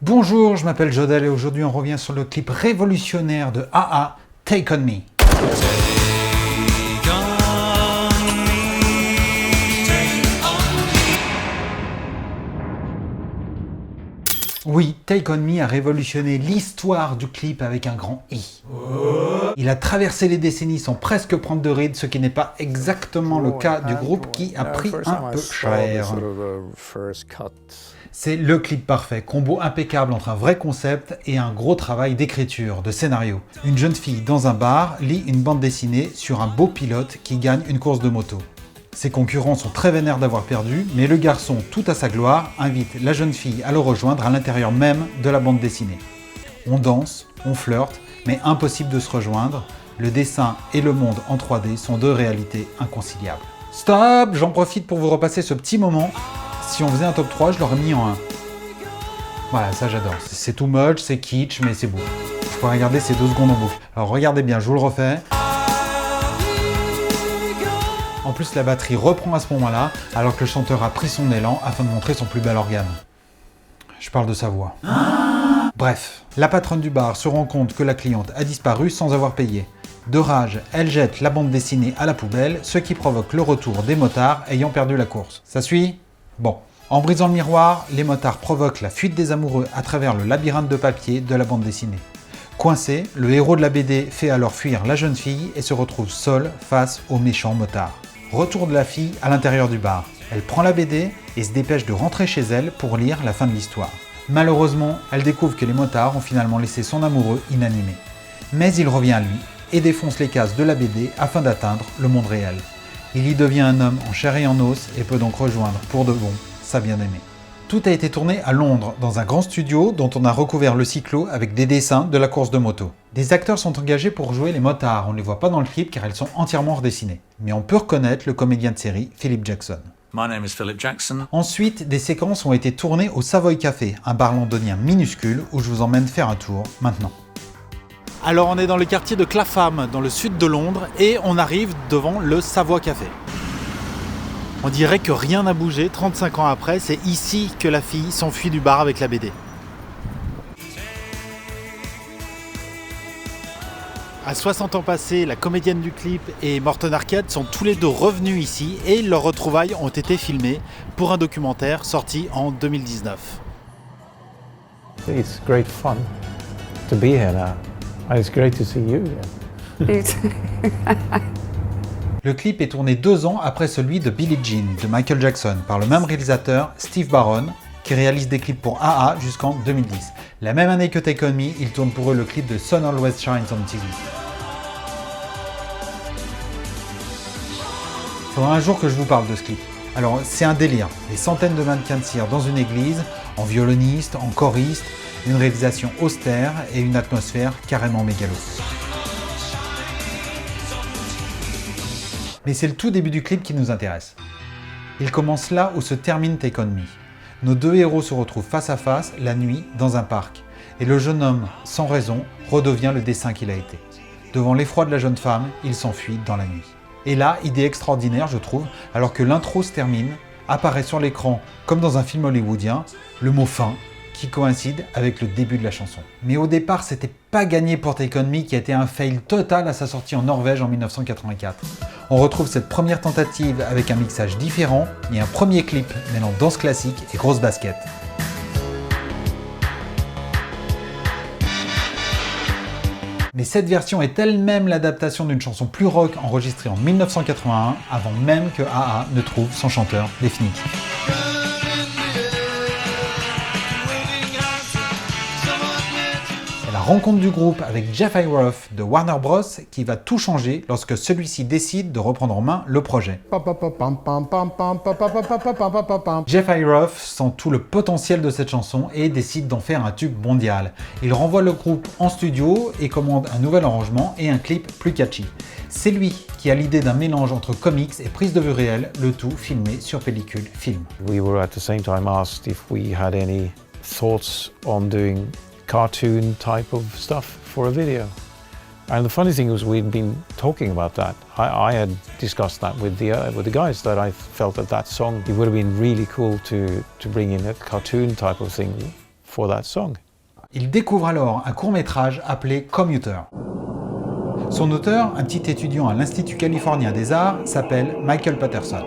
Bonjour, je m'appelle Jodel et aujourd'hui on revient sur le clip révolutionnaire de A.A, Take On Me. Oui, Take On Me a révolutionné l'histoire du clip avec un grand I. Il a traversé les décennies sans presque prendre de rides, ce qui n'est pas exactement le cas du groupe qui a pris un peu cher. C'est le clip parfait, combo impeccable entre un vrai concept et un gros travail d'écriture, de scénario. Une jeune fille dans un bar lit une bande dessinée sur un beau pilote qui gagne une course de moto. Ses concurrents sont très vénères d'avoir perdu, mais le garçon, tout à sa gloire, invite la jeune fille à le rejoindre à l'intérieur même de la bande dessinée. On danse, on flirte, mais impossible de se rejoindre. Le dessin et le monde en 3D sont deux réalités inconciliables. Stop! J'en profite pour vous repasser ce petit moment. Si on faisait un top 3, je l'aurais mis en 1. Voilà, ça j'adore. C'est too much, c'est kitsch, mais c'est beau. Je pourrais regarder ces 2 secondes en boucle. Alors regardez bien, je vous le refais. En plus, la batterie reprend à ce moment-là, alors que le chanteur a pris son élan afin de montrer son plus bel organe. Je parle de sa voix. Bref, la patronne du bar se rend compte que la cliente a disparu sans avoir payé. De rage, elle jette la bande dessinée à la poubelle, ce qui provoque le retour des motards ayant perdu la course. Ça suit ? Bon. En brisant le miroir, les motards provoquent la fuite des amoureux à travers le labyrinthe de papier de la bande dessinée. Coincé, le héros de la BD fait alors fuir la jeune fille et se retrouve seul face aux méchants motards. Retour de la fille à l'intérieur du bar. Elle prend la BD et se dépêche de rentrer chez elle pour lire la fin de l'histoire. Malheureusement, elle découvre que les motards ont finalement laissé son amoureux inanimé. Mais il revient à lui et défonce les cases de la BD afin d'atteindre le monde réel. Il y devient un homme en chair et en os et peut donc rejoindre pour de bon sa bien-aimée. Tout a été tourné à Londres, dans un grand studio dont on a recouvert le cyclo avec des dessins de la course de moto. Des acteurs sont engagés pour jouer les motards, on ne les voit pas dans le clip car elles sont entièrement redessinées. Mais on peut reconnaître le comédien de série Philip Jackson. My name is Philip Jackson. Ensuite, des séquences ont été tournées au Savoy Café, un bar londonien minuscule où je vous emmène faire un tour maintenant. Alors on est dans le quartier de Clapham, dans le sud de Londres, et on arrive devant le Savoy Café. On dirait que rien n'a bougé, 35 ans après, c'est ici que la fille s'enfuit du bar avec la BD. À 60 ans passés, la comédienne du clip et Morten Arcade sont tous les deux revenus ici et leurs retrouvailles ont été filmées pour un documentaire sorti en 2019. It's great fun to be here now. And it's great to see you again. Le clip est tourné 2 ans après celui de Billie Jean de Michael Jackson par le même réalisateur Steve Barron qui réalise des clips pour A.A jusqu'en 2010. La même année que Take On Me, il tourne pour eux le clip de Sun Always Shines on TV. Il faudra un jour que je vous parle de ce clip. Alors c'est un délire, des centaines de mannequins de cire dans une église, en violoniste, en choriste, une réalisation austère et une atmosphère carrément mégalo. Mais c'est le tout début du clip qui nous intéresse. Il commence là où se termine Take On Me. Nos 2 héros se retrouvent face à face, la nuit, dans un parc. Et le jeune homme, sans raison, redevient le dessin qu'il a été. Devant l'effroi de la jeune femme, il s'enfuit dans la nuit. Et là, idée extraordinaire, je trouve, alors que l'intro se termine, apparaît sur l'écran, comme dans un film hollywoodien, le mot « fin », qui coïncide avec le début de la chanson. Mais au départ, c'était pas gagné pour Take On Me qui a été un fail total à sa sortie en Norvège en 1984. On retrouve cette première tentative avec un mixage différent et un premier clip mêlant danse classique et grosse basket. Mais cette version est elle-même l'adaptation d'une chanson plus rock enregistrée en 1981 avant même que A.A ne trouve son chanteur définitif. La rencontre du groupe avec Jeff Iroff de Warner Bros qui va tout changer lorsque celui-ci décide de reprendre en main le projet. Jeff Iroff sent tout le potentiel de cette chanson et décide d'en faire un tube mondial. Il renvoie le groupe en studio et commande un nouvel arrangement et un clip plus catchy. C'est lui qui a l'idée d'un mélange entre comics et prise de vue réelle, le tout filmé sur pellicule film. We were at the same time asked if we had any thoughts on doing cartoon type of stuff for a video. And the funny thing was we'd been talking about that. I had discussed that with the guys, that I felt that song, it would have been really cool to bring in a cartoon type of thing for that song. Il découvre alors un court-métrage appelé Commuter. Son auteur, un petit étudiant à l'Institut californien des arts, s'appelle Michael Patterson.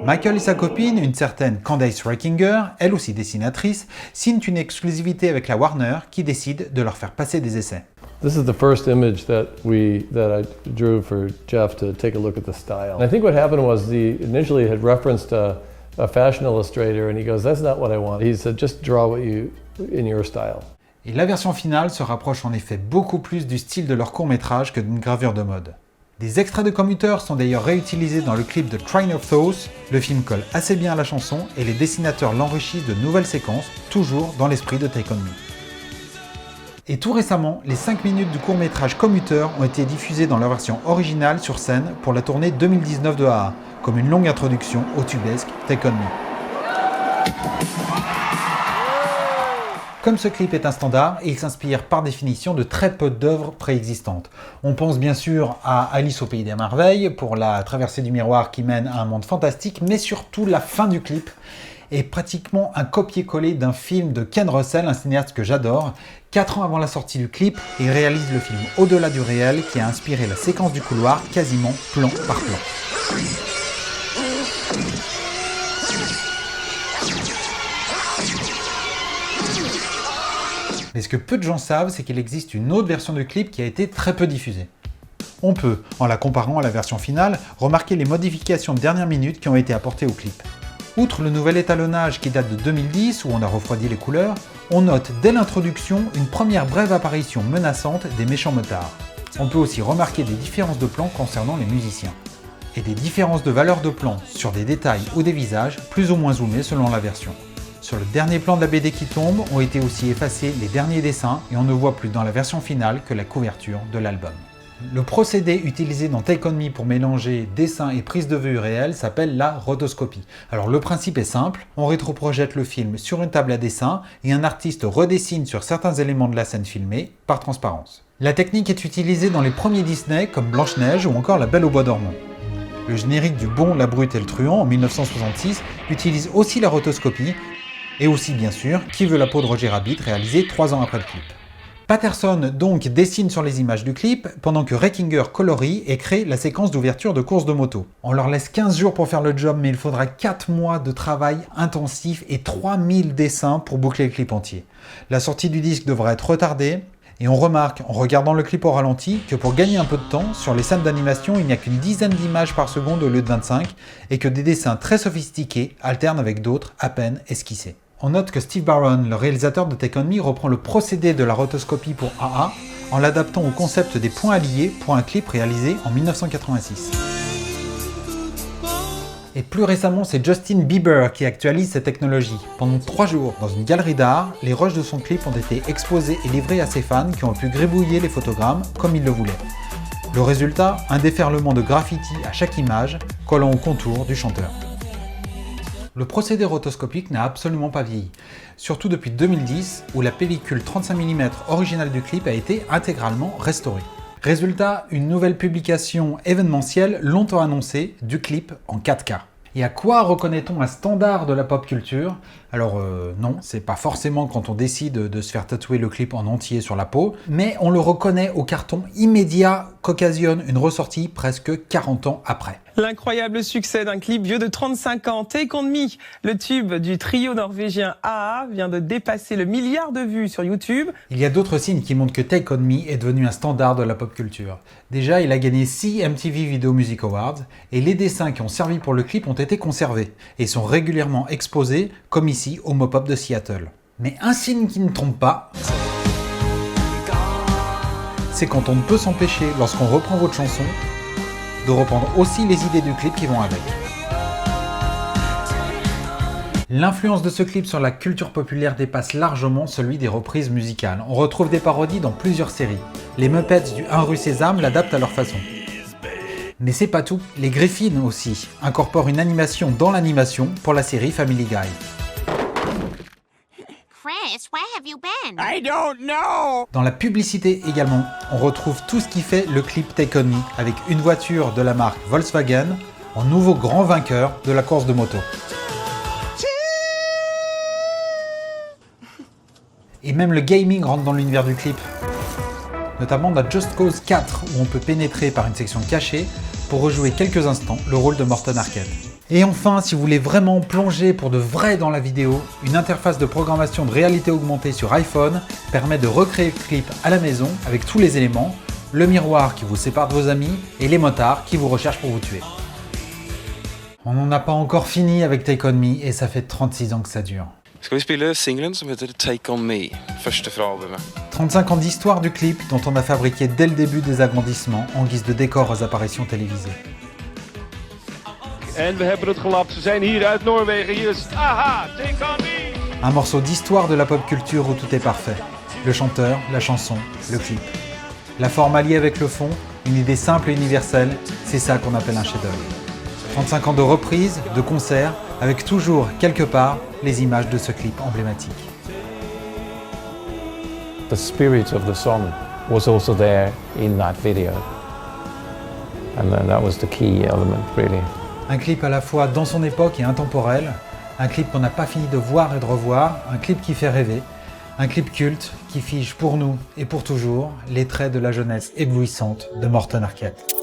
Michael et sa copine, une certaine Candace Rechinger, elle aussi dessinatrice, signent une exclusivité avec la Warner qui décide de leur faire passer des essais. This is the first image that I drew for Jeff to take a look at the style. And I think what happened was initially had referenced a fashion illustrator and he goes, "That's not what I want." He said, "Just draw what you in your style." Et la version finale se rapproche en effet beaucoup plus du style de leur court-métrage que d'une gravure de mode. Des extraits de Commuter sont d'ailleurs réutilisés dans le clip de Train of Thought, le film colle assez bien à la chanson et les dessinateurs l'enrichissent de nouvelles séquences, toujours dans l'esprit de Take On Me. Et tout récemment, les 5 minutes du court-métrage Commuter ont été diffusées dans leur version originale sur scène pour la tournée 2019 de AA, comme une longue introduction au tubesque Take On Me. Comme ce clip est un standard, il s'inspire par définition de très peu d'œuvres préexistantes. On pense bien sûr à Alice au Pays des Merveilles pour la traversée du miroir qui mène à un monde fantastique, mais surtout la fin du clip est pratiquement un copier-coller d'un film de Ken Russell, un cinéaste que j'adore. 4 ans avant la sortie du clip, il réalise le film Au-delà du réel qui a inspiré la séquence du couloir quasiment plan par plan. Mais ce que peu de gens savent, c'est qu'il existe une autre version du clip qui a été très peu diffusée. On peut, en la comparant à la version finale, remarquer les modifications de dernière minute qui ont été apportées au clip. Outre le nouvel étalonnage qui date de 2010, où on a refroidi les couleurs, on note dès l'introduction une première brève apparition menaçante des méchants motards. On peut aussi remarquer des différences de plans concernant les musiciens. Et des différences de valeur de plan sur des détails ou des visages plus ou moins zoomés selon la version. Sur le dernier plan de la BD qui tombe, ont été aussi effacés les derniers dessins et on ne voit plus dans la version finale que la couverture de l'album. Le procédé utilisé dans Take On Me pour mélanger dessin et prise de vue réelle s'appelle la rotoscopie. Alors le principe est simple, on rétroprojette le film sur une table à dessin et un artiste redessine sur certains éléments de la scène filmée par transparence. La technique est utilisée dans les premiers Disney comme Blanche-Neige ou encore La Belle au Bois dormant. Le générique du Bon, la Brute et le Truand en 1966 utilise aussi la rotoscopie et aussi bien sûr Qui veut la peau de Roger Rabbit réalisé 3 ans après le clip. Patterson donc dessine sur les images du clip, pendant que Rechinger colorie et crée la séquence d'ouverture de course de moto. On leur laisse 15 jours pour faire le job, mais il faudra 4 mois de travail intensif et 3000 dessins pour boucler le clip entier. La sortie du disque devra être retardée, et on remarque, en regardant le clip au ralenti, que pour gagner un peu de temps, sur les scènes d'animation, il n'y a qu'une dizaine d'images par seconde au lieu de 25, et que des dessins très sophistiqués alternent avec d'autres à peine esquissés. On note que Steve Barron, le réalisateur de Take On Me, reprend le procédé de la rotoscopie pour AA en l'adaptant au concept des points alliés pour un clip réalisé en 1986. Et plus récemment, c'est Justin Bieber qui actualise cette technologie. Pendant 3 jours, dans une galerie d'art, les rushs de son clip ont été exposés et livrés à ses fans qui ont pu gribouiller les photogrammes comme ils le voulaient. Le résultat, un déferlement de graffiti à chaque image, collant au contour du chanteur. Le procédé rotoscopique n'a absolument pas vieilli, surtout depuis 2010 où la pellicule 35 mm originale du clip a été intégralement restaurée. Résultat, une nouvelle publication événementielle longtemps annoncée du clip en 4K. Et à quoi reconnaît-on un standard de la pop culture? Alors non, c'est pas forcément quand on décide de se faire tatouer le clip en entier sur la peau, mais on le reconnaît au carton immédiat qu'occasionne une ressortie presque 40 ans après. L'incroyable succès d'un clip vieux de 35 ans, Take On Me, le tube du trio norvégien AA, vient de dépasser le milliard de vues sur YouTube. Il y a d'autres signes qui montrent que Take On Me est devenu un standard de la pop culture. Déjà, il a gagné 6 MTV Video Music Awards et les dessins qui ont servi pour le clip ont été conservés et sont régulièrement exposés, comme ici au Mop-Up de Seattle. Mais un signe qui ne trompe pas, c'est quand on ne peut s'empêcher, lorsqu'on reprend votre chanson, de reprendre aussi les idées du clip qui vont avec. L'influence de ce clip sur la culture populaire dépasse largement celui des reprises musicales. On retrouve des parodies dans plusieurs séries. Les Muppets du 1 rue Sésame l'adaptent à leur façon. Mais c'est pas tout, les Griffins aussi incorporent une animation dans l'animation pour la série Family Guy. Chris, where have you been? I don't know! Dans la publicité également, on retrouve tout ce qui fait le clip Take On Me, avec une voiture de la marque Volkswagen en nouveau grand vainqueur de la course de moto. Et même le gaming rentre dans l'univers du clip. Notamment dans Just Cause 4, où on peut pénétrer par une section cachée pour rejouer quelques instants le rôle de Morton Arquette. Et enfin, si vous voulez vraiment plonger pour de vrai dans la vidéo, une interface de programmation de réalité augmentée sur iPhone permet de recréer le clip à la maison avec tous les éléments, le miroir qui vous sépare de vos amis et les motards qui vous recherchent pour vous tuer. On n'en a pas encore fini avec Take On Me et ça fait 36 ans que ça dure. Ska vi spela singlen som heter Take On Me, första albumet. 35 ans d'histoire du clip dont on a fabriqué dès le début des agrandissements en guise de décor aux apparitions télévisées. En we hebben het gelapt. Ze zijn hier uit Noorwegen. Hier is AHA, Take On Me. Un morceau d'histoire de la pop culture où tout est parfait. Le chanteur, la chanson, le clip. La forme alliée avec le fond, une idée simple et universelle, c'est ça qu'on appelle un chef-d'œuvre. 35 ans de reprises, de concerts, avec toujours, quelque part, les images de ce clip emblématique. The spirit of the song was also there in that video. And that was the key element, really. Un clip à la fois dans son époque et intemporel, un clip qu'on n'a pas fini de voir et de revoir, un clip qui fait rêver, un clip culte qui fige pour nous et pour toujours les traits de la jeunesse éblouissante de Morton Arquette.